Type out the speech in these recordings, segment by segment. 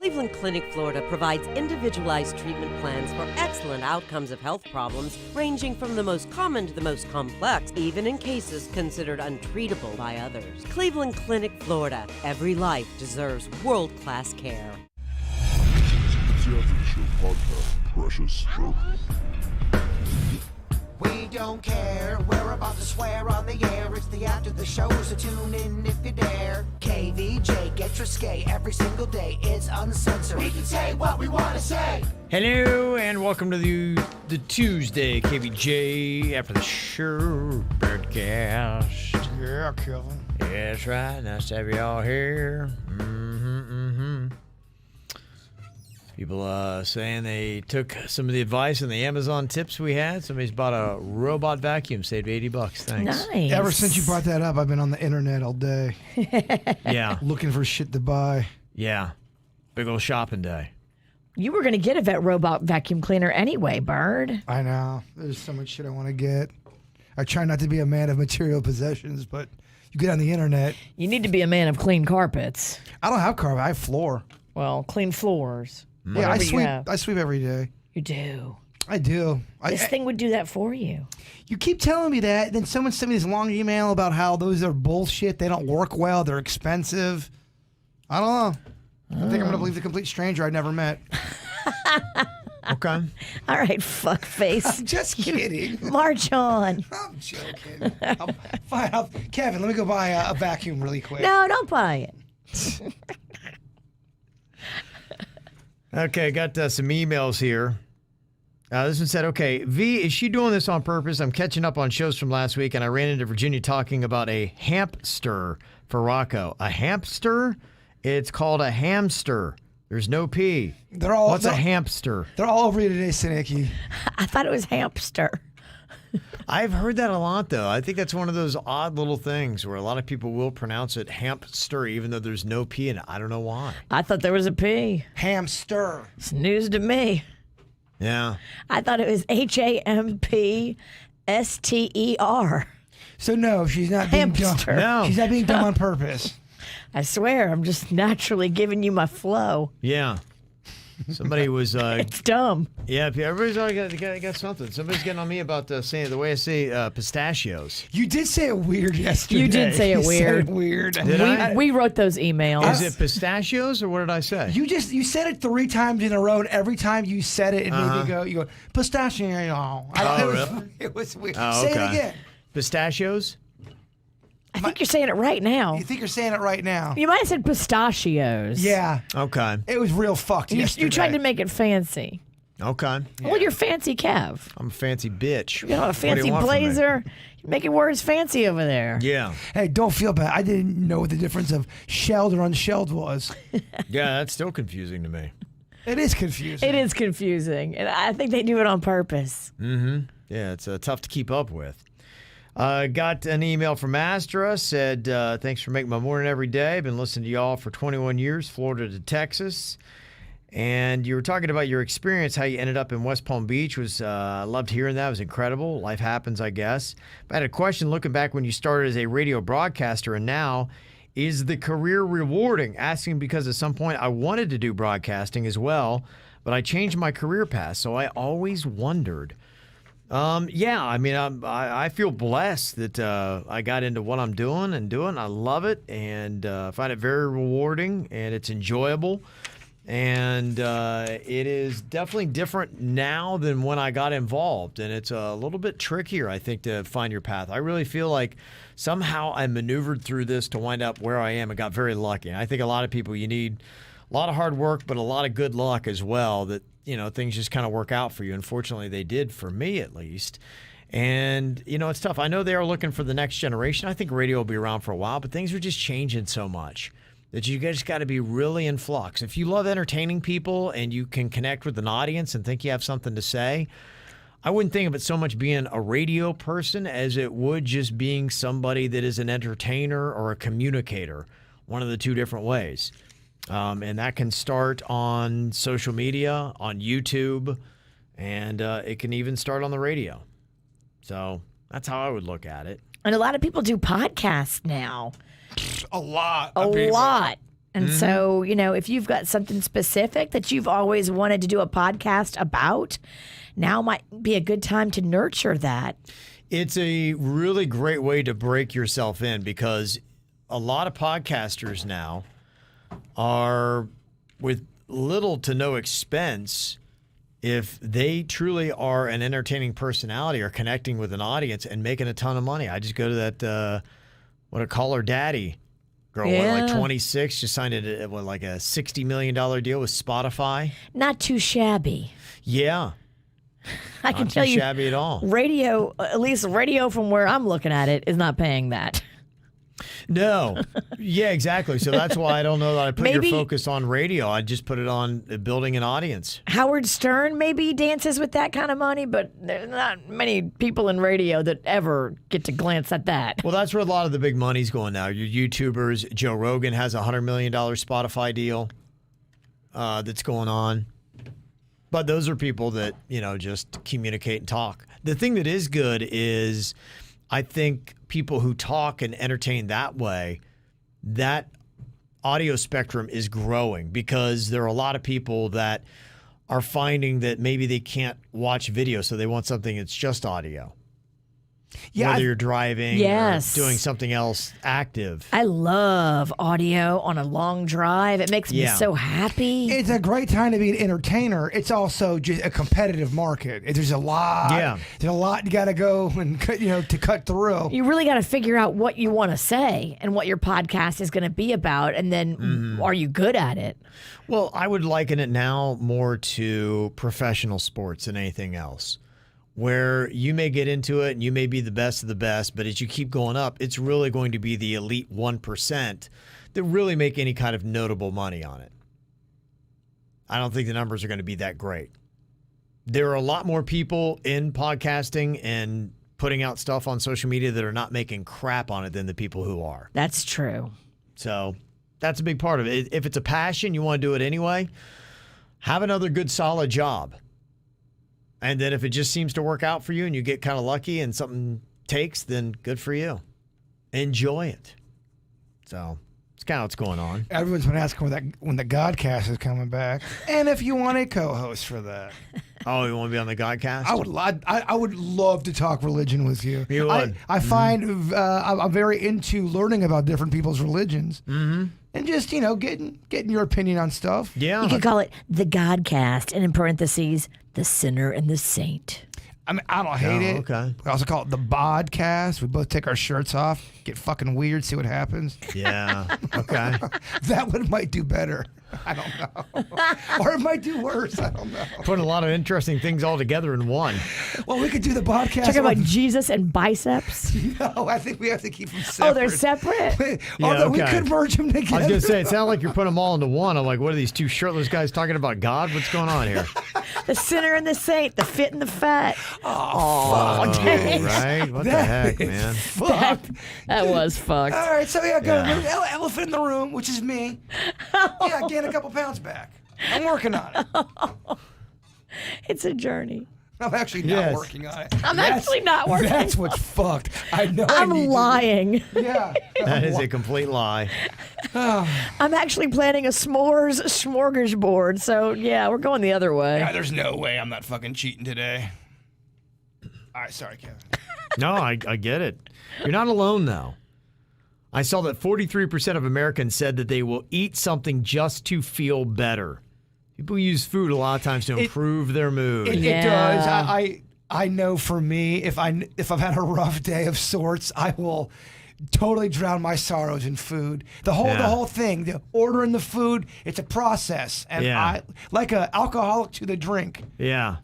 Cleveland Clinic, Florida provides individualized treatment plans for excellent outcomes of health problems ranging from the most common to the most complex, even in cases considered untreatable by others. Cleveland Clinic, Florida. Every life deserves world-class care. It's the ATS Podcast, precious. We don't care, we're about to swear on the air. It's the after the show, so tune in if you dare. KVJ, get risque every single day. It's uncensored. We can say what we want to say. Hello, and welcome to the Tuesday KVJ after the show broadcast. Yeah, Kevin. Yeah, that's right. Nice to have you all here. People saying they took some of the advice and the Amazon tips we had. Somebody's bought a robot vacuum, saved $80. Thanks. Nice. Ever since you brought that up, I've been on the internet all day. Yeah. Looking for shit to buy. Yeah. Big old shopping day. You were going to get a robot vacuum cleaner anyway, Bird. I know. There's so much shit I want to get. I try not to be a man of material possessions, but you get on the internet. You need to be a man of clean carpets. I don't have carpet. I have floor. Well, clean floors. Yeah, I sweep every day. You do. I do. This thing would do that for you. You keep telling me that, then someone sent me this long email about how those are bullshit. They don't work well. They're expensive. I don't know. I think I'm going to believe the complete stranger I never met. Okay. All right, fuck face. I'm just kidding. March on. I'm joking. Fine. Kevin, let me go buy a vacuum really quick. No, don't buy it. Okay, got some emails here. This one said, okay, V, is she doing this on purpose? I'm catching up on shows from last week, and I ran into Virginia talking about a hamster for Rocco. A hamster? It's called a hamster. There's no P. What's a hamster? They're all over you today, Sineki. I thought it was hamster. I've heard that a lot, though. I think that's one of those odd little things where a lot of people will pronounce it hamster, even though there's no P in it. I don't know why. I thought there was a P. Hamster. It's news to me. Yeah. I thought it was HAMPSTER. So no, she's not being Hamster. dumb. No. She's not being dumb on purpose. I swear, I'm just naturally giving you my flow. Yeah. Somebody was... It's dumb. Yeah, everybody's already got something. Somebody's getting on me about saying the way I say pistachios. You did say it weird yesterday. You did say it weird. Said it weird. Did I? We wrote those emails. Is it pistachios or what did I say? You said it 3 times in a row, and every time you said it, it made me you go pistachio. Really? It was weird. Oh, Say okay. it again. Pistachios? I think you're saying it right now. You think you're saying it right now? You might have said pistachios. Yeah. Okay. It was real fucked yesterday. You tried to make it fancy. Okay. Well, you're fancy, Kev. I'm a fancy bitch. You got a What do you fancy want from me? blazer. You're making words fancy over there. Yeah. Hey, don't feel bad. I didn't know what the difference of shelled or unshelled was. Yeah, that's still confusing to me. It is confusing. It is confusing, and I think they do it on purpose. Mm-hmm. Yeah, it's tough to keep up with. Got an email from Astra, said, thanks for making my morning every day. Been listening to y'all for 21 years, Florida to Texas. And you were talking about your experience, how you ended up in West Palm Beach. I loved hearing that. It was incredible. Life happens, I guess. But I had a question looking back when you started as a radio broadcaster and now, is the career rewarding? Asking because at some point I wanted to do broadcasting as well, but I changed my career path, so I always wondered. Yeah, I mean, I feel blessed that I got into what I'm doing. I love it and find it very rewarding and it's enjoyable. And it is definitely different now than when I got involved. And it's a little bit trickier, I think, to find your path. I really feel like somehow I maneuvered through this to wind up where I am and got very lucky. And I think a lot of people, you need a lot of hard work, but a lot of good luck as well that, you know, things just kind of work out for you. Unfortunately, they did for me at least. And, you know, it's tough. I know they are looking for the next generation. I think radio will be around for a while, but things are just changing so much that you just got to be really in flux. If you love entertaining people and you can connect with an audience and think you have something to say, I wouldn't think of it so much being a radio person as it would just being somebody that is an entertainer or a communicator, one of the two different ways. And that can start on social media, on YouTube, and it can even start on the radio. So that's how I would look at it. And a lot of people do podcasts now. A lot. A lot. And so, if you've got something specific that you've always wanted to do a podcast about, now might be a good time to nurture that. It's a really great way to break yourself in because a lot of podcasters now are with little to no expense. If they truly are an entertaining personality or connecting with an audience and making a ton of money. I just go to that, what a Call Her Daddy girl, Yeah. like 26, just signed like a $60 million deal with Spotify. Not too shabby. Yeah. I can Not tell too you, shabby at all. radio, at least radio from where I'm looking at it, is not paying that. No. Yeah, exactly. So that's why I don't know that I put Maybe- your focus on radio. I just put it on building an audience. Howard Stern maybe dances with that kind of money, but there's not many people in radio that ever get to glance at that. Well, that's where a lot of the big money's going now. Your YouTubers, Joe Rogan has a $100 million Spotify deal that's going on. But those are people that, just communicate and talk. The thing that is good is I think people who talk and entertain that way, that audio spectrum is growing because there are a lot of people that are finding that maybe they can't watch video, so they want something that's just audio. Yeah, Whether you're driving Yes. or doing something else active. I love audio on a long drive. It makes me Yeah. so happy. It's a great time to be an entertainer. It's also just a competitive market. There's a lot. Yeah. There's a lot you got to go and to cut through. You really got to figure out what you want to say and what your podcast is going to be about, and then are you good at it? Well, I would liken it now more to professional sports than anything else, where you may get into it and you may be the best of the best, but as you keep going up, it's really going to be the elite 1% that really make any kind of notable money on it. I don't think the numbers are going to be that great. There are a lot more people in podcasting and putting out stuff on social media that are not making crap on it than the people who are. That's true. So that's a big part of it. If it's a passion, you want to do it anyway, have another good, solid job. And then if it just seems to work out for you and you get kind of lucky and something takes, then good for you. Enjoy it. So it's kind of what's going on. Everyone's been asking when the Godcast is coming back, and if you want a co-host for that. Oh, you want to be on the Godcast? I would love to talk religion with you. You would. I find I'm very into learning about different people's religions, and just getting your opinion on stuff. Yeah. You could call it the Godcast, and in parentheses, the sinner and the saint. I mean, I don't hate it. Okay. We also call it the Bodcast. We both take our shirts off, get fucking weird, see what happens. Yeah. Okay. That one might do better. I don't know. Or it might do worse. I don't know. Putting a lot of interesting things all together in one. Well, we could do the podcast. Talking about Jesus and biceps. No, I think we have to keep them separate. Oh, they're separate? Although we okay. could merge them together. I was going to say, it sounded like you're putting them all into one. I'm like, what are these two shirtless guys talking about God? What's going on here? The sinner and the saint, the fit and the fat. Oh, right? What the heck, man? Fuck. That was fucked. All right, so elephant in the room, which is me. Yeah, gain a couple pounds back. I'm working on it. It's a journey. I'm actually not working on it. I'm actually not working. That's what's fucked. I know. I'm I need lying. To, yeah. That is a complete lie. I'm actually planning a s'mores smorgasbord. So, yeah, we're going the other way. Yeah, there's no way I'm not fucking cheating today. All right, sorry, Kevin. No, I get it. You're not alone, though. I saw that 43% of Americans said that they will eat something just to feel better. People use food a lot of times to improve their mood. It Yeah. does. I know for me, if I've had a rough day of sorts, I will totally drown my sorrows in food. The whole thing, the ordering the food, it's a process, and I like an alcoholic to the drink. Yeah.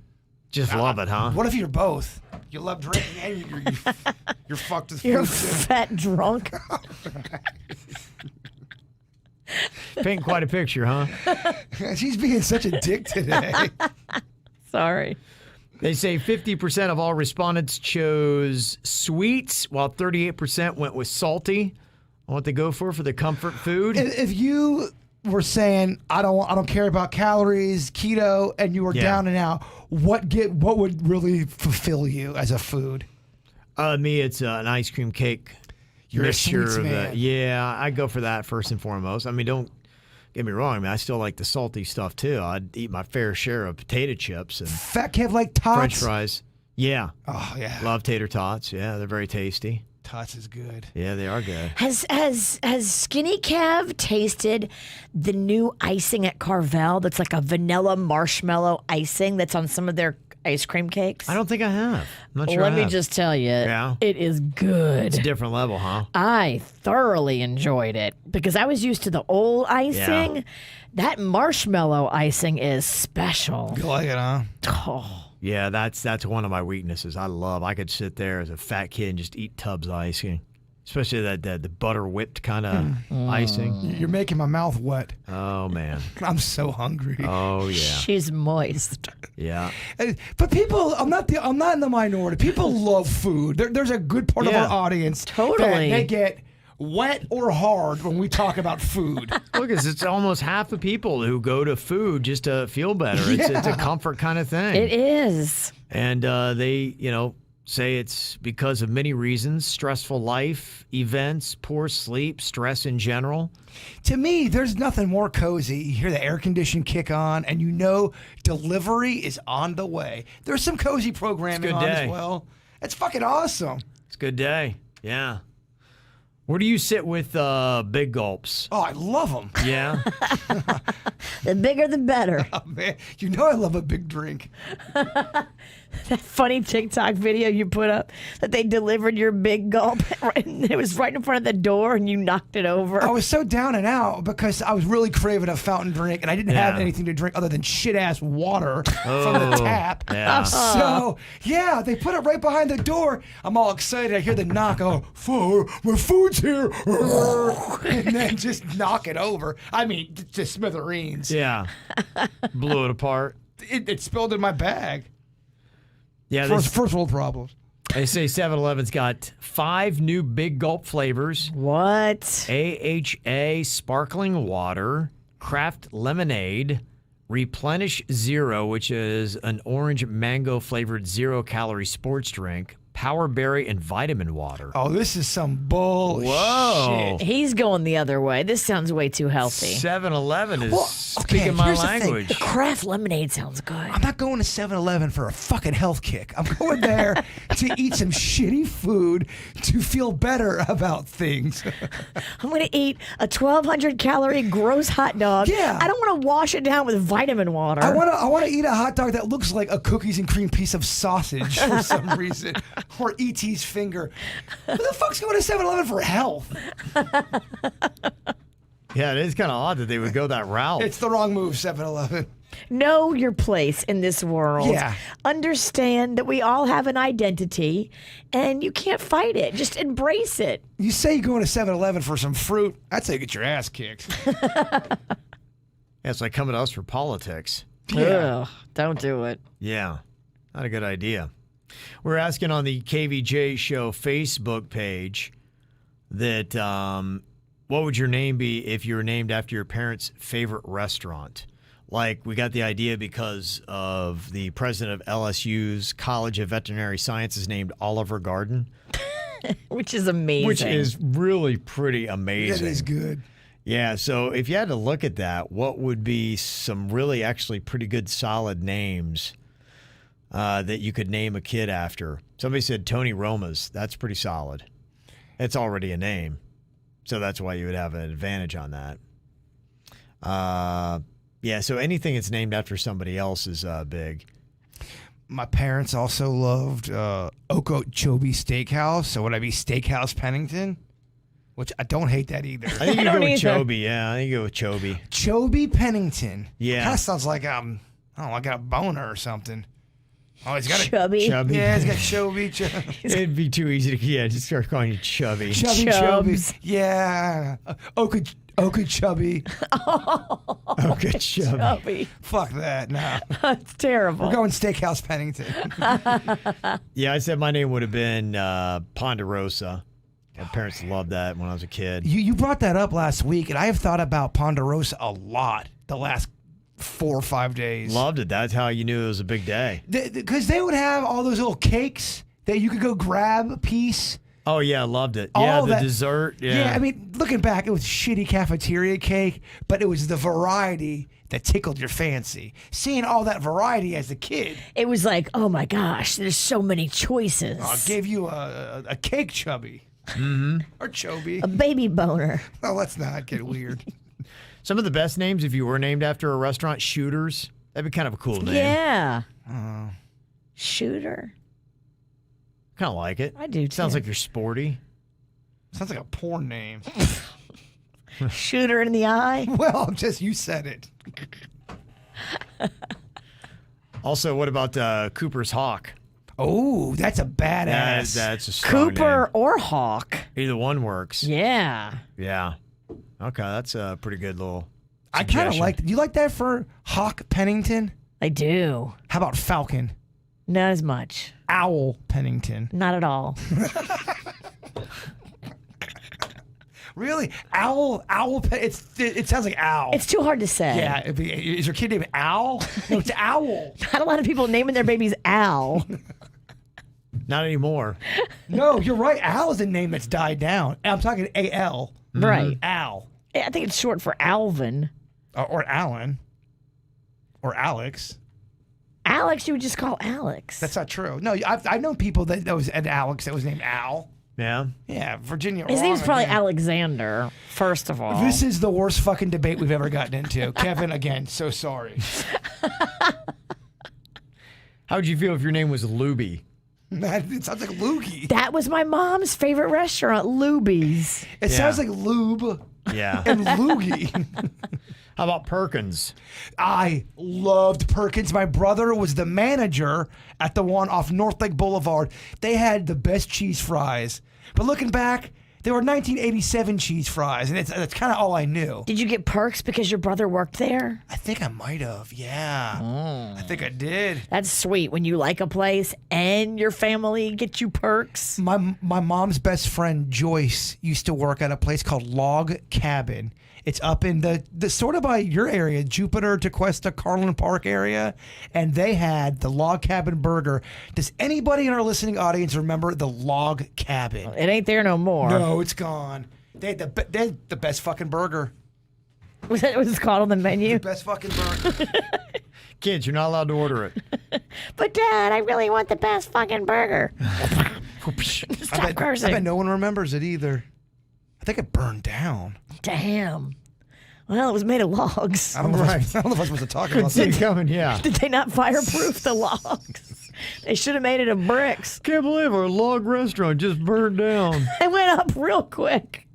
Just love it, huh? What if you're both? You love drinking and you're fucked with You're a food. fat drunk. Painting quite a picture, huh? She's being such a dick today. Sorry. They say 50% of all respondents chose sweets, while 38% went with salty. What they go for the comfort food. If you were saying I don't care about calories, keto, and you were down and out, what would really fulfill you as a food? Me, it's an ice cream cake. You're a mixture sweets of man. Yeah, I go for that first and foremost. I mean, don't get me wrong. I mean, I still like the salty stuff too. I'd eat my fair share of potato chips and Fat Kev like tots. French fries. Yeah. Oh yeah. Love tater tots. Yeah, they're very tasty. Tots is good. Yeah, they are good. Has Skinny Kev tasted the new icing at Carvel that's like a vanilla marshmallow icing that's on some of their ice cream cakes? I don't think I have. I'm not sure. Let I me have. just tell you, Yeah. it is good. It's a different level, huh? I thoroughly enjoyed it because I was used to the old icing. Yeah. That marshmallow icing is special. You like it, huh? Oh. Yeah, that's one of my weaknesses. I could sit there as a fat kid and just eat tubs of icing, especially the butter whipped kind of icing. You're making my mouth wet. Oh man. I'm so hungry. Oh yeah. She's moist. Yeah. But people, I'm not in the minority. People love food. There's a good part of Yeah. our audience Totally. that they get wet or hard when we talk about food. Look, it's almost half the people who go to food just to feel better. It's a comfort kind of thing. It is. And they, say it's because of many reasons: stressful life, events, poor sleep, stress in general. To me, there's nothing more cozy. You hear the air condition kick on, and you know delivery is on the way. There's some cozy programming on day. as well. It's fucking awesome. It's a good day. Yeah. Where do you sit with big gulps? Oh, I love them. Yeah. The bigger, the better. Oh, man, you know I love a big drink. That funny TikTok video you put up that they delivered your big gulp. It was right in front of the door and you knocked it over. I was so down and out because I was really craving a fountain drink, and I didn't have Yeah. anything to drink other than shit-ass water from the tap. Yeah. So, yeah, they put it right behind the door. I'm all excited. I hear the knock. Oh, my food's here. And then just knock it over. I mean, just smithereens. Yeah. Blew it apart. It spilled in my bag. Yeah. First world problems. They say 7-Eleven's got 5 new big gulp flavors: What? AHA sparkling water, craft lemonade, Replenish Zero, which is an orange mango flavored 0-calorie sports drink, Power Berry, and vitamin water. Oh, this is some bullshit. Whoa. He's going the other way. This sounds way too healthy. 7-Eleven is Well, okay, speaking my here's the thing. language. Kraft lemonade sounds good. I'm not going to 7-Eleven for a fucking health kick. I'm going there to eat some shitty food to feel better about things. I'm going to eat a 1,200 calorie gross hot dog. Yeah. I don't want to wash it down with vitamin water. I want to eat a hot dog that looks like a cookies and cream piece of sausage for some reason, or E.T.'s finger. Who the fuck's going to 7-Eleven for health? Yeah, it is kind of odd that they would go that route. It's the wrong move, 7-Eleven. Know your place in this world. Yeah. Understand that we all have an identity and you can't fight it. Just embrace it. You say you're going to 7-Eleven for some fruit, I'd say get your ass kicked. Yeah, it's like coming to us for politics. Ugh, don't do it. Yeah, not a good idea. We're asking on the KVJ Show Facebook page that what would your name be if you were named after your parents' favorite restaurant? Like, we got the idea because of the president of LSU's College of Veterinary Sciences named Oliver Garden, Which is amazing. which is really pretty amazing. That is good. Yeah, so if you had to look at that, what would be some really actually pretty good solid names that you could name a kid after? Somebody said Tony Roma's. That's pretty solid. It's already a name, so that's why you would have an advantage on that. Yeah, so anything that's named after somebody else is big. My parents also loved Okeechobee Steakhouse, so would I be Steakhouse Pennington? Which I don't hate that either. I think you don't go with either. Chobe. Yeah, I think you go with Chobe. Chobe Pennington. Yeah. Kind of sounds like I don't know, I got a boner or something. Oh, he's got a chubby. Chubby. Yeah, he's got Chobe. It'd be too easy to just start calling you Chubby. Chubby Chubs. Chobe. Yeah. Okeechobee. Okay, Chubby. Chubby. Fuck that. Nah. It's terrible. We're going Steakhouse Pennington. Yeah, I said my name would have been Ponderosa. My parents loved that when I was a kid. You brought that up last week, and I have thought about Ponderosa a lot the last 4 or 5 days. Loved it. That's how you knew it was a big day. Because they would have all those little cakes that you could go grab a piece Oh, yeah, I loved it. All the that- dessert. Yeah. I mean, looking back, it was shitty cafeteria cake, but it was the variety that tickled your fancy. Seeing all that variety as a kid, It was like, oh my gosh, there's so many choices. gave you a cake chubby. Or chubby. A baby boner. Oh, let's not get weird. Some of the best names, if you were named after a restaurant, Shooters. That'd be kind of a cool name. Yeah. Shooter. Kind of like it. I do, Sounds too. like you're sporty. Sounds like a porn name. Shooter in the eye. Well, just you said it. Also, what about Cooper's Hawk? Oh, that's a badass. That's a strong Cooper or Hawk. name. Either one works. Yeah. Yeah. Okay, that's a pretty good little I kind of suggestion. like. Do you like that for Hawk Pennington? I do. How about Falcon? Not as much. Owl Pennington. Not at all. Really? Owl? It sounds like owl. It's too hard to say. Yeah. Is your kid named Owl? No, it's Owl. Not a lot of people naming their babies Al. Not anymore. No, you're right. Al is a name that's died down. I'm talking A-L. Right. Al. I think it's short for Alvin. Or Alan. Or Alex. Alex, you would just call Alex. That's not true. No, I've known people that was an Alex that was named Al. Yeah. Yeah, Virginia. His wrong name's probably again. Alexander, first of all. This is the worst fucking debate we've ever gotten into. Kevin, again, so sorry. How would you feel if your name was Luby? It sounds like loogie. That was my mom's favorite restaurant, Luby's. It sounds like lube Yeah. and loogie. How about Perkins? I loved Perkins. My brother was the manager at the one off North Lake Boulevard. They had the best cheese fries. But looking back, they were 1987 cheese fries, and that's kind of all I knew. Did you get perks because your brother worked there? I think I might have, yeah. I think I did. That's sweet when you like a place and your family get you perks. My mom's best friend, Joyce, used to work at a place called Log Cabin. It's up in the sort of by your area, Jupiter, Tequesta, Carlin Park area. And they had the Log Cabin burger. Does anybody in our listening audience remember the Log Cabin? It ain't there no more. No, it's gone. They had the best fucking burger. Was that what it's called on the menu? Best fucking burger. Kids, you're not allowed to order it. But Dad, I really want the best fucking burger. Stop cursing. I bet no one remembers it either. I think it burned down. Damn. Well, it was made of logs. I don't know if I was supposed to talk about See it that. coming, yeah. Did they not fireproof the logs? They should have made it of bricks. Can't believe our log restaurant just burned down. It went up real quick.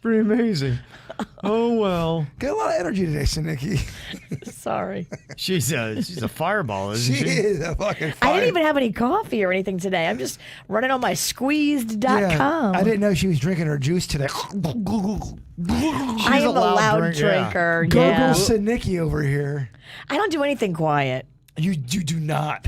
Pretty amazing. Oh, well. Got a lot of energy today, Sinicki. Sorry. She's a fireball, isn't She she? is a fucking fire. I didn't even have any coffee or anything today. I'm just running on my squeezed.com. I didn't know she was drinking her juice today. I She's am a loud drink, yeah. drinker. Go Yeah. Sinicki over here. I don't do anything quiet. You do not.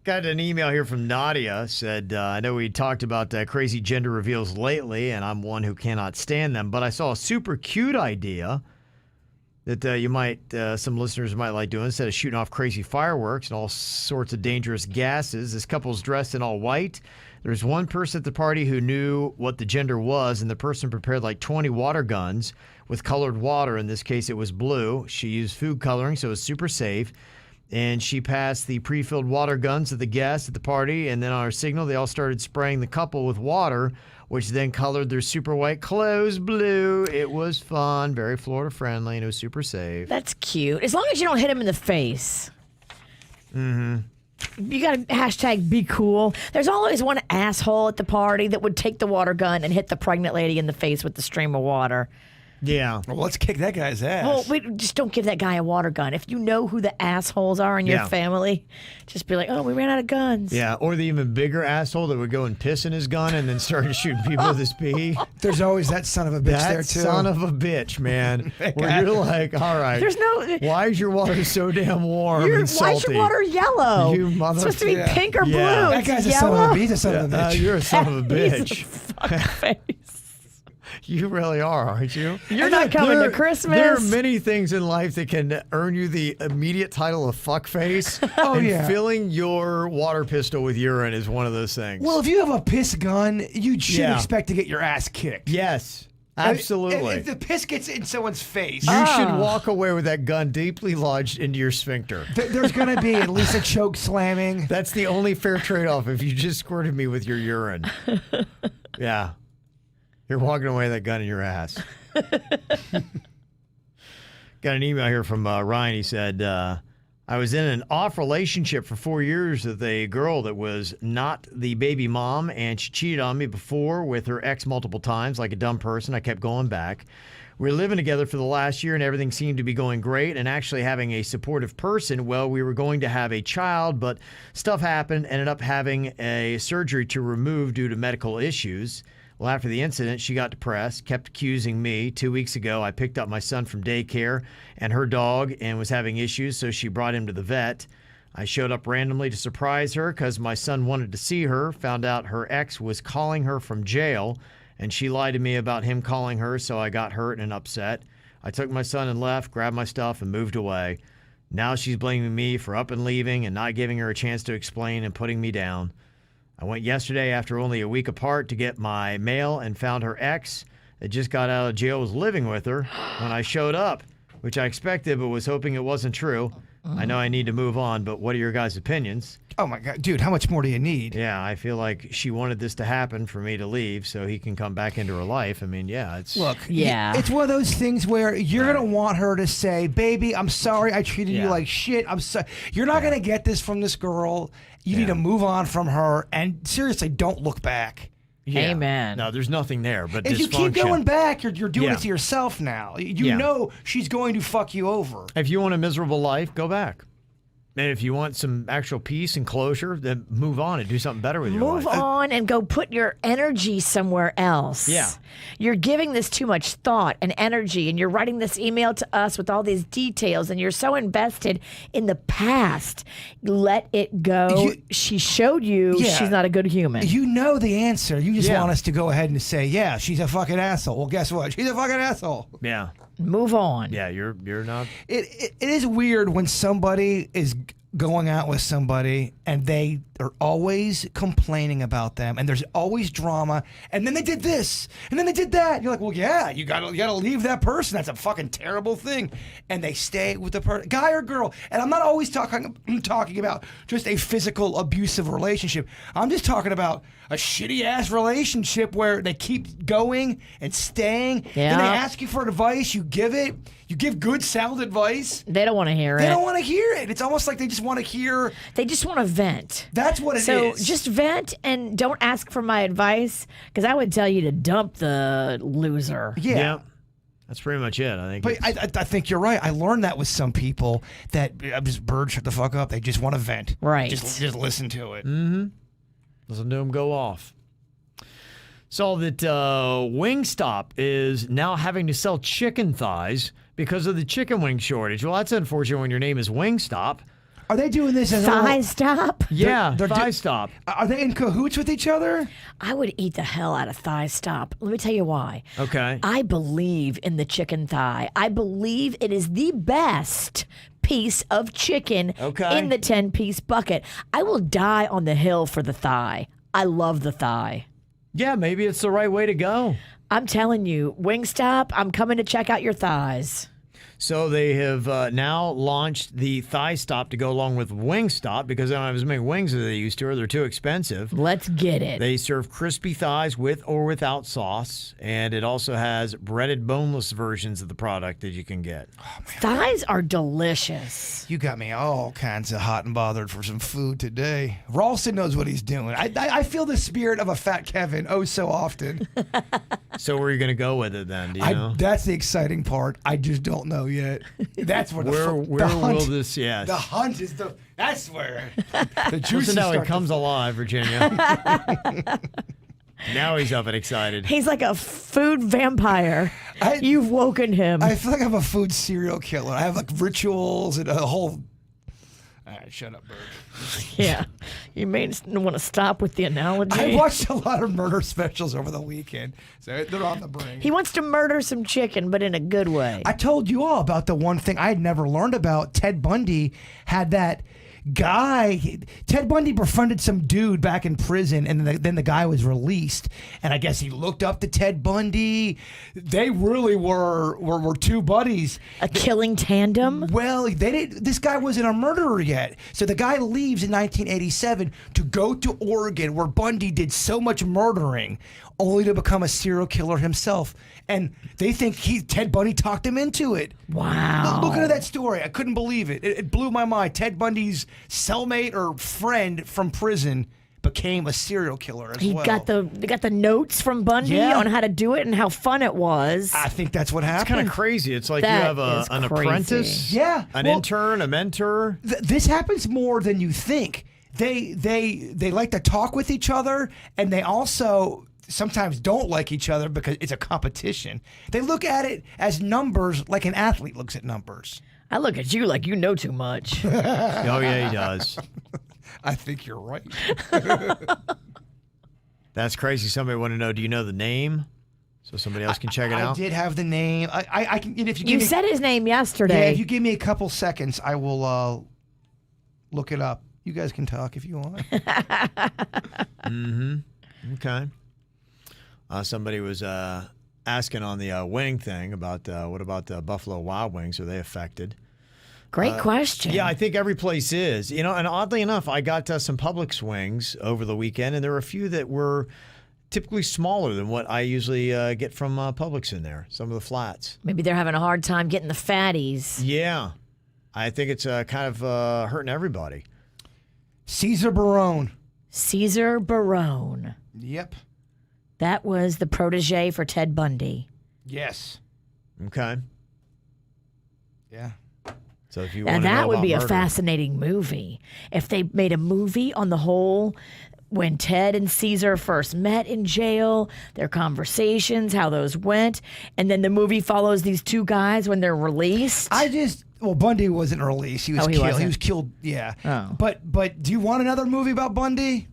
Got an email here from Nadia. Said, I know we talked about crazy gender reveals lately, and I'm one who cannot stand them, but I saw a super cute idea that some listeners might like doing. Instead of shooting off crazy fireworks and all sorts of dangerous gases, this couple's dressed in all white. There's one person at the party who knew what the gender was, and the person prepared like 20 water guns with colored water. In this case, it was blue. She used food coloring, so it was super safe. And she passed the pre-filled water guns to the guests at the party, and then on her signal, they all started spraying the couple with water, which then colored their super white clothes blue. It was fun, very Florida-friendly, and it was super safe. That's cute. As long as you don't hit him in the face. Mm-hmm. You got to hashtag be cool. There's always one asshole at the party that would take the water gun and hit the pregnant lady in the face with the stream of water. Yeah. Well, let's kick that guy's ass. Well, we just don't give that guy a water gun. If you know who the assholes are in your Yeah. family, just be like, oh, we ran out of guns. Yeah, or the even bigger asshole that would go and piss in his gun and then start shooting people with his pee. There's always that son of a bitch there, That too. son of a bitch, man. Where you're like, all right. There's no. Why is your water so damn warm and Why is salty? your water yellow? You mother- It's supposed to be Yeah. pink or blue. Yeah. That It's guy's a yellow. son of a bitch. He's a son of a bitch. You're a son of a He's a bitch. fuck face. You really are, aren't you? You're not coming to Christmas. There are many things in life that can earn you the immediate title of fuckface. Yeah. Filling your water pistol with urine is one of those things. Well, if you have a piss gun, you should Yeah. expect to get your ass kicked. Yes, absolutely. If the piss gets in someone's face, You should walk away with that gun deeply lodged into your sphincter. there's going to be at least a choke slamming. That's the only fair trade-off if you just squirted me with your urine. Yeah. You're walking away with that gun in your ass. Got an email here from Ryan. He said, I was in an off relationship for 4 years with a girl that was not the baby mom, and she cheated on me before with her ex multiple times. Like a dumb person, I kept going back. We were living together for the last year, and everything seemed to be going great and actually having a supportive person. Well, we were going to have a child, but stuff happened, ended up having a surgery to remove due to medical issues. Well, after the incident, she got depressed, kept accusing me. 2 weeks ago, I picked up my son from daycare and her dog and was having issues, so she brought him to the vet. I showed up randomly to surprise her because my son wanted to see her, found out her ex was calling her from jail, and she lied to me about him calling her, so I got hurt and upset. I took my son and left, grabbed my stuff, and moved away. Now she's blaming me for up and leaving and not giving her a chance to explain and putting me down. I went yesterday after only a week apart to get my mail and found her ex that just got out of jail was living with her when I showed up, which I expected but was hoping it wasn't true. I know I need to move on, but what are your guys' opinions? Oh my God, dude, how much more do you need? Yeah, I feel like she wanted this to happen for me to leave so he can come back into her life. I mean, yeah, it's... Look, Yeah. it's one of those things where you're going to want her to say, baby, I'm sorry I treated you Yeah. like shit. I'm sorry. You're not going to get this from this girl. You need to move on from her. And seriously, don't look back. Yeah. Amen. No, there's nothing there, but If you keep dysfunction. going back, you're doing Yeah. it to yourself now. You Yeah. know she's going to fuck you over. If you want a miserable life, go back. And if you want some actual peace and closure, then move on and do something better with your Move life. on and go put your energy somewhere else. Yeah. You're giving this too much thought and energy, and you're writing this email to us with all these details, and you're so invested in the past. Let it go. She showed you Yeah. she's not a good human. You know the answer. You just Yeah. want us to go ahead and say, yeah, she's a fucking asshole. Well, guess what? She's a fucking asshole. Yeah. Move on. Yeah, you're not... It is weird when somebody is going out with somebody and they are always complaining about them and there's always drama and then they did this and then they did that. You're like, well, yeah, you gotta leave that person. That's a fucking terrible thing. And they stay with the person, guy or girl. And I'm not always talking about just a physical abusive relationship. I'm just talking about a shitty ass relationship where they keep going and staying. Yeah. Then they ask you for advice, you give it. You give good, sound advice. They don't want to hear They it. don't want to hear it. It's almost like they just want to hear. They just want to vent. That's what it is. So just vent and don't ask for my advice, because I would tell you to dump the loser. yeah. That's pretty much it. I think. But it's- I think you're right. I learned that with some people that just bird shut the fuck up. They just want to vent. Right. Just listen to it. Listen to him go off. Saw that Wingstop is now having to sell chicken thighs because of the chicken wing shortage. Well, that's unfortunate when your name is Wingstop. Are they doing this as Thigh stop. Yeah, they're Thigh Stop. Are they in cahoots with each other? I would eat the hell out of thigh stop. Let me tell you why. Okay. I believe in the chicken thigh. I believe it is the best piece of chicken Okay. in the 10-piece bucket. I will die on the hill for the thigh. I love the thigh. Yeah, maybe it's the right way to go. I'm telling you, Wingstop, I'm coming to check out your thighs. So they have now launched the Thigh Stop to go along with Wingstop because they don't have as many wings as they used to, or they're too expensive. Let's get it. They serve crispy thighs with or without sauce, and it also has breaded boneless versions of the product that you can get. Thighs are delicious. You got me all kinds of hot and bothered for some food today. Ralston knows what he's doing. I feel the spirit of a fat Kevin so often. So where are you going to go with it then? Do you know? That's the exciting part. I just don't know yet. That's where Where the hunt, will this? Yes. The hunt is that's where the juices Listen how he start to comes alive, Virginia. Now he's up and excited. He's like a food vampire. I- You've woken him. I feel like I'm a food serial killer. I have like rituals and a whole. All right, shut up, Bird. Yeah. You may want to stop with the analogy. I watched a lot of murder specials over the weekend, so they're on the brain. He wants to murder some chicken, but in a good way. I told you all about the one thing I had never learned about. Ted Bundy had that guy. Ted Bundy befriended some dude back in prison, and then the guy was released. And I guess he looked up to Ted Bundy. They really were two buddies. A killing tandem? Well, this guy wasn't a murderer yet. So the guy leaves in 1987 to go to Oregon, where Bundy did so much murdering, only to become a serial killer himself. And they think Ted Bundy talked him into it. Wow. Look at that story. I couldn't believe it. It blew my mind. Ted Bundy's cellmate or friend from prison became a serial killer as well. They got the notes from Bundy on how to do it and how fun it was. I think that's what happened. It's kind of crazy. It's like That you have is an crazy. apprentice, an intern, a mentor. This happens more than you think. They like to talk with each other, and they also sometimes don't like each other because it's a competition. They look at it as numbers, like an athlete looks at numbers. I look at you like you know too much. Oh yeah, he does. I think you're right. That's crazy. Somebody want to know, do you know the name? So somebody else can check it out? I did have the name. I can. If you give You me, said his name yesterday. yeah, if you give me a couple seconds, I will look it up. You guys can talk if you want. Okay. Somebody was asking on the wing thing about what about the Buffalo Wild Wings? Are they affected? Great question. Yeah, I think every place is. And oddly enough, I got some Publix wings over the weekend, and there were a few that were typically smaller than what I usually get from Publix in there, some of the flats. Maybe they're having a hard time getting the fatties. Yeah. I think it's kind of hurting everybody. Caesar Barone. Caesar Barone. Yep. That was the protege for Ted Bundy. Yes. Okay. Yeah. So if you And want to know that would about be a murder- fascinating movie. If they made a movie on the whole, when Ted and Caesar first met in jail, their conversations, how those went, and then the movie follows these two guys when they're released. Bundy wasn't released. He was he killed. wasn't? He was killed. Yeah. Oh. But do you want another movie about Bundy?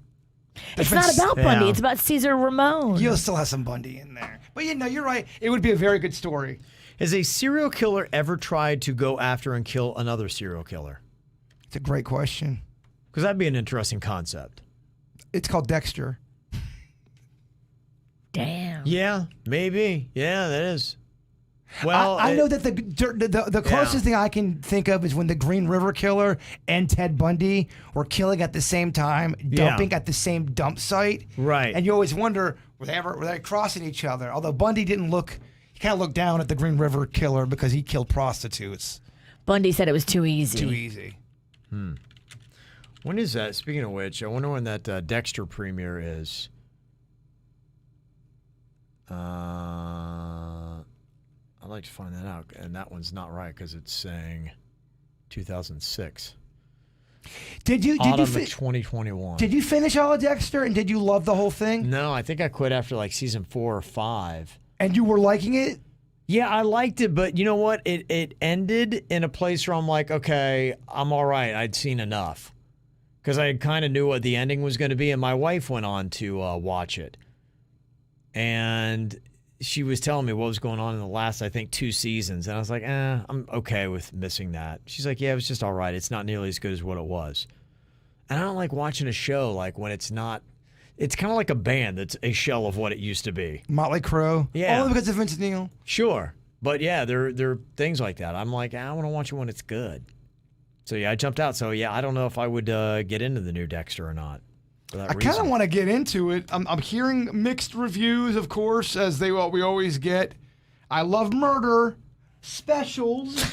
It's not about Yeah. Bundy. It's about Caesar Ramon. You'll still have some Bundy in there. But you're right. It would be a very good story. Has a serial killer ever tried to go after and kill another serial killer? It's a great question. Because that'd be an interesting concept. It's called Dexter. Damn. Yeah, maybe. Yeah, that is. Well, I know that the closest thing I can think of is when the Green River Killer and Ted Bundy were killing at the same time, dumping at the same dump site. Right. And you always wonder, were they crossing each other? Although Bundy didn't look, he kind of looked down at the Green River Killer because he killed prostitutes. Bundy said it was too easy. Too easy. When is that? Speaking of which, I wonder when that Dexter premiere is. I'd like to find that out. And that one's not right because it's saying 2006. Autumn of 2021. Did you finish all of Dexter and did you love the whole thing? No, I think I quit after like season 4 or 5. And you were liking it? Yeah, I liked it, but you know what? It ended in a place where I'm like, okay, I'm all right. I'd seen enough. Because I kind of knew what the ending was going to be, and my wife went on to watch it. And she was telling me what was going on in the last, I think, 2 seasons. And I was like, I'm okay with missing that. She's like, yeah, it was just all right. It's not nearly as good as what it was. And I don't like watching a show like when it's not. It's kind of like a band that's a shell of what it used to be. Motley Crue? Yeah. Only because of Vince Neil? Sure. But yeah, there are things like that. I'm like, I want to watch it when it's good. So yeah, I jumped out. So yeah, I don't know if I would get into the new Dexter or not. For that I kind of reason. want to get into it. I'm hearing mixed reviews, of course, as we always get. I love murder specials.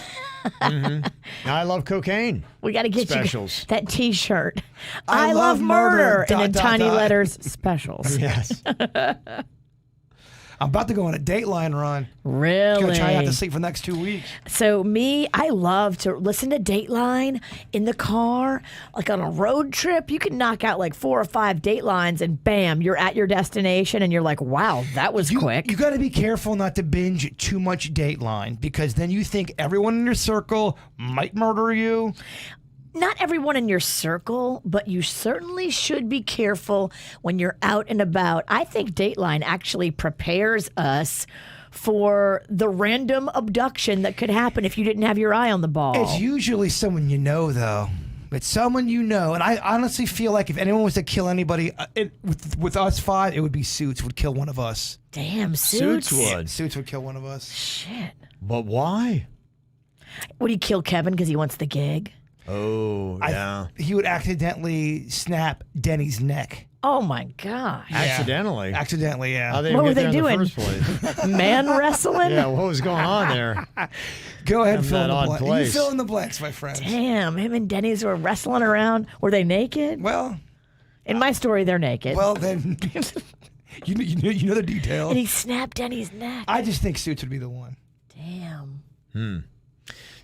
I love cocaine. We got to get Specials. you that T-shirt. I I love love murder, murder, and in dot, dot, tiny dot. letters, specials. Yes. I'm about to go on a Dateline run. Really? Gonna try not to sleep for the next 2 weeks. So I love to listen to Dateline in the car, like on a road trip. You can knock out like 4 or 5 Datelines, and bam, you're at your destination, and you're like, wow, that was quick. You got to be careful not to binge too much Dateline because then you think everyone in your circle might murder you. not everyone in your circle, but you certainly should be careful when you're out and about. I think Dateline actually prepares us for the random abduction that could happen if you didn't have your eye on the ball. It's usually someone you know, though. It's someone you know. And I honestly feel like if anyone was to kill anybody with us five, it would be Suits would kill one of us. Damn, Suits. Suits would kill one of us. Shit. But why? Would he kill Kevin because he wants the gig? Oh, yeah. He would accidentally snap Denny's neck. Oh, my gosh. Accidentally? Accidentally, yeah. How'd they What even were get they there in doing? the first place? Man wrestling? Yeah, what was going on there? Go ahead and In fill in that the odd blanks. You place. fill in the blanks, my friends. Damn, him and Denny's were wrestling around. Were they naked? Well, In my story, they're naked. then you know the details. And he snapped Denny's neck. I just think Suits would be the one. Damn.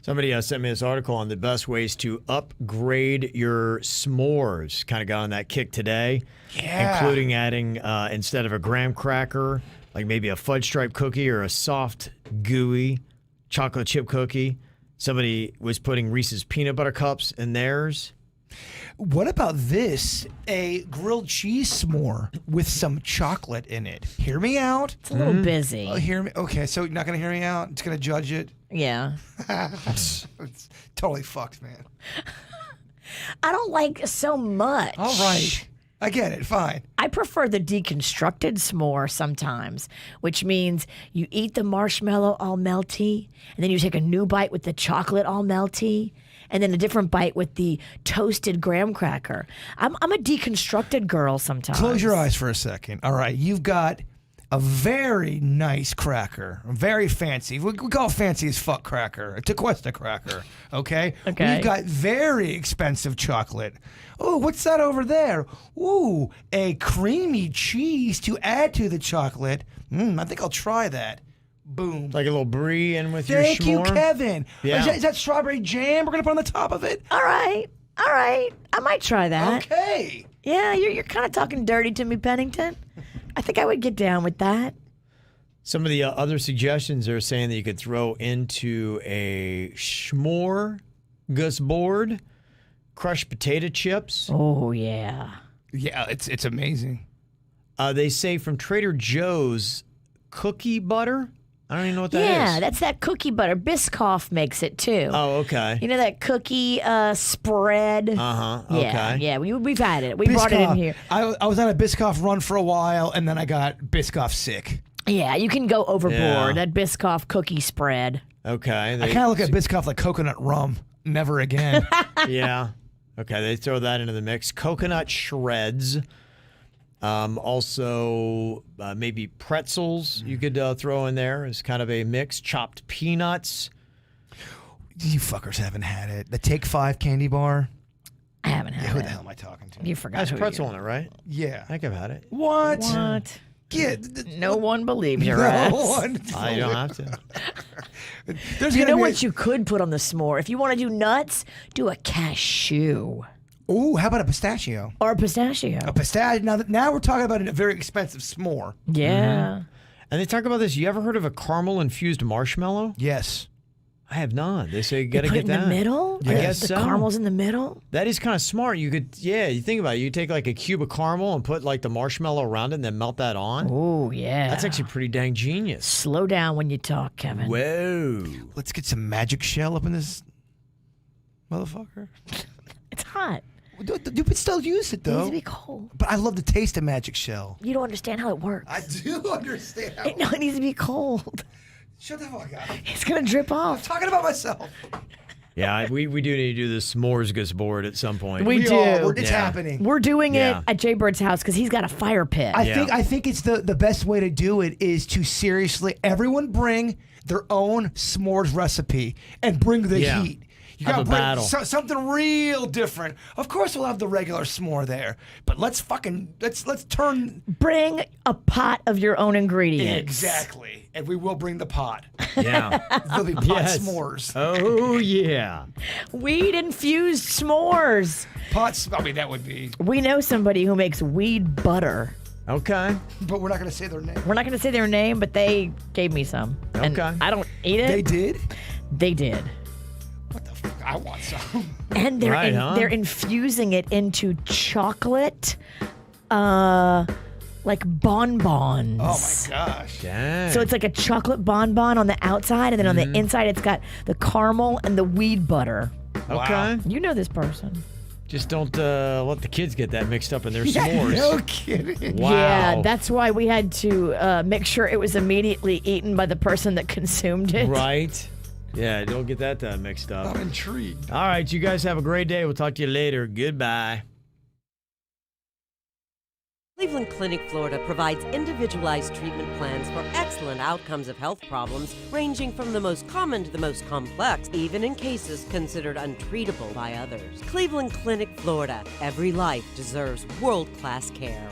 Somebody sent me this article on the best ways to upgrade your s'mores. Kind of got on that kick today. Yeah. Including adding, instead of a graham cracker, like maybe a fudge stripe cookie or a soft, gooey chocolate chip cookie. Somebody was putting Reese's peanut butter cups in theirs. What about this? A grilled cheese s'more with some chocolate in it. Hear me out. It's a little busy. Hear me. Okay, so you're not gonna hear me out. It's gonna judge it. Yeah. It's totally fucked, man. I don't like so much. All right, I get it. Fine. I prefer the deconstructed s'more sometimes, which means you eat the marshmallow all melty, and then you take a new bite with the chocolate all melty, and then a different bite with the toasted graham cracker. I'm a deconstructed girl sometimes. Close your eyes for a second. All right, you've got a very nice cracker, very fancy. We call it fancy as fuck cracker, a Tequesta cracker. Okay. Okay. We've got very expensive chocolate. Oh, what's that over there? Ooh, a creamy cheese to add to the chocolate. I think I'll try that. Boom. Like a little brie in with your Thank you, s'more. Kevin. Yeah. Is that strawberry jam we're gonna put on the top of it? All right. I might try that. Okay. Yeah, you're kind of talking dirty to me, Pennington. I think I would get down with that. Some of the other suggestions are saying that you could throw into a s'more board, crushed potato chips. Oh, yeah. Yeah, it's amazing. They say from Trader Joe's cookie butter. I don't even know what that is. Yeah, that's that cookie butter. Biscoff makes it too. Oh, okay. You know that cookie spread? Uh-huh. Okay. Yeah, we've had it. We brought it in here. I was on a Biscoff run for a while, and then I got Biscoff sick. Yeah, you can go overboard. Yeah. That Biscoff cookie spread. Okay. I kind of look at Biscoff like coconut rum. Never again. Yeah. Okay, they throw that into the mix. Coconut shreds. Also, maybe pretzels you could throw in there as kind of a mix. Chopped peanuts. You fuckers haven't had it. The Take 5 candy bar. I haven't had Who it. the hell am I talking to? You forgot Has who pretzel you in it, right? Yeah. I think I've had it. What? What? No one believes your No ass. one. I don't have to. There's You gonna know be what you could put on the s'more? If you want to do nuts, do a cashew Ooh, how about a pistachio? or a pistachio. A pistachio. Now we're talking about a very expensive s'more. Yeah. And they talk about this. You ever heard of a caramel infused marshmallow? Yes. I have not. They say you They got to put get it that. in the middle? I guess the so. caramel's in the middle? That is kind of smart. You could, you think about it. You take like a cube of caramel and put like the marshmallow around it and then melt that on. Oh, yeah. That's actually pretty dang genius. Slow down when you talk, Kevin. Whoa. Let's get some magic shell up in this motherfucker. It's hot. You could still use it It needs though. to be cold. But I love the taste of magic shell. You don't understand how it works. I do understand. No, it needs to be cold. Shut the fuck up. It's going to drip I'm off. talking about myself. Yeah, we do need to do the s'mores board at some point. We do. It's happening. We're doing Yeah. it at Jay Bird's house because he's got a fire pit. I think it's the best way to do it is to seriously everyone bring their own s'mores recipe and bring the Yeah. heat. You Have gotta a bring battle. something real different. Of course, we'll have the regular s'more there, but let's turn Bring a pot of your own ingredients. exactly, and we will bring the pot. Yeah. There'll be pot Yes. s'mores. Oh, yeah. Weed infused s'mores. Pots. I mean, that would be. We know somebody who makes weed butter. Okay. But we're not gonna say their name. We're not going to say their name, but they gave me some. And Okay. I don't eat it. They did. They did. What the fuck? I want some. And they're Right, huh? they're infusing it into chocolate, like bonbons. Oh my gosh. Dang. So it's like a chocolate bonbon on the outside, and then on the inside it's got the caramel and the weed butter. okay. You know this person. Just don't let the kids get that mixed up in their s'mores. No kidding. Wow. Yeah, that's why we had to make sure it was immediately eaten by the person that consumed it. Right. Yeah, don't get that mixed up. I'm intrigued. All right, you guys have a great day. We'll talk to you later. Goodbye. Cleveland Clinic, Florida provides individualized treatment plans for excellent outcomes of health problems ranging from the most common to the most complex, even in cases considered untreatable by others. Cleveland Clinic, Florida. Every life deserves world-class care.